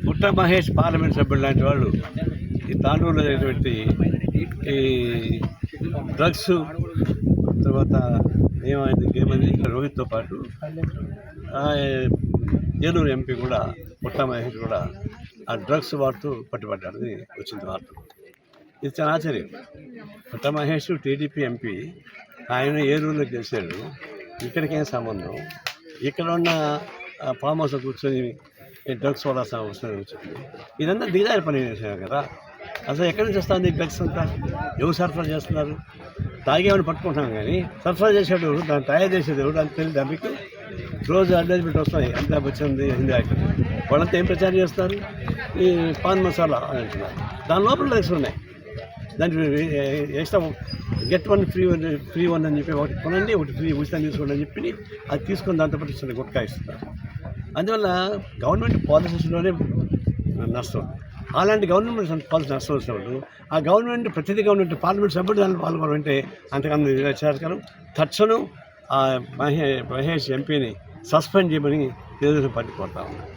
పుట్ట మహేష్ పార్లమెంట్ సభ్యులు లాంటి వాళ్ళు ఈ తాండూరులో అనేటువంటి ఈ డ్రగ్స్ తర్వాత ఏమైంది రోహిత్తో పాటు ఏలూరు ఎంపీ కూడా పుట్ట మహేష్ కూడా ఆ డ్రగ్స్ వాడుతూ పట్టుబడ్డాడని వచ్చింది వార్త. ఇది చాలా ఆశ్చర్యం. పుట్ట మహేష్ టీడీపీ ఎంపీ, ఆయన ఏలూరులో గెలిచాడు. ఇక్కడికేం సంబంధం? ఇక్కడ ఉన్న ఫామ్ హౌస్లో కూర్చొని డ్రగ్స్ వాడాల్సిన అవసరం వచ్చింది. ఇదంతా దిగజారి పని చేసాం కదా. అసలు ఎక్కడి నుంచి వస్తుంది ఈ డ్రగ్స్ అంతా? ఎవరు సరఫరా చేస్తున్నారు? తాగేవాడిని పట్టుకుంటాం కానీ సరఫరా చేసేవాడు ఎవరు, దాన్ని తయారు చేసేది ఎవరు అని తెలియదు. మీకు రోజు అడ్వర్టైజ్మెంట్ వస్తాయి, అమితాబ్ బచ్చన్ హిందీ యాక్టర్, వాళ్ళంతా ఏం ప్రచారం చేస్తారు? ఈ పాన్ మసాలా అని అంటున్నారు. దాని లోపల డ్రగ్స్ ఉన్నాయి. దానికి extra get one free one అని చెప్పి ఒకటి కొనండి, ఒకటి ఫ్రీ ఉచితంగా తీసుకోండి అని చెప్పి అది తీసుకొని దాంతోపాటు ఇస్తుంది, గుట్కా ఇస్తున్నారు. అందువల్ల గవర్నమెంట్ పాలసీస్లోనే నష్టం. అలాంటి గవర్నమెంట్ పాలసీ నష్టం వచ్చినప్పుడు ఆ గవర్నమెంట్ ప్రతిదీ గవర్నమెంట్ పార్లమెంట్ సభ్యుడు దాంట్లో పాల్గొనాలంటే అంతకన్నా విచారకరం. తక్షణం ఆ మహేష్ ఎంపీని సస్పెండ్ చేయమని తెలుగుదేశం పార్టీ కోరుతా ఉన్నారు.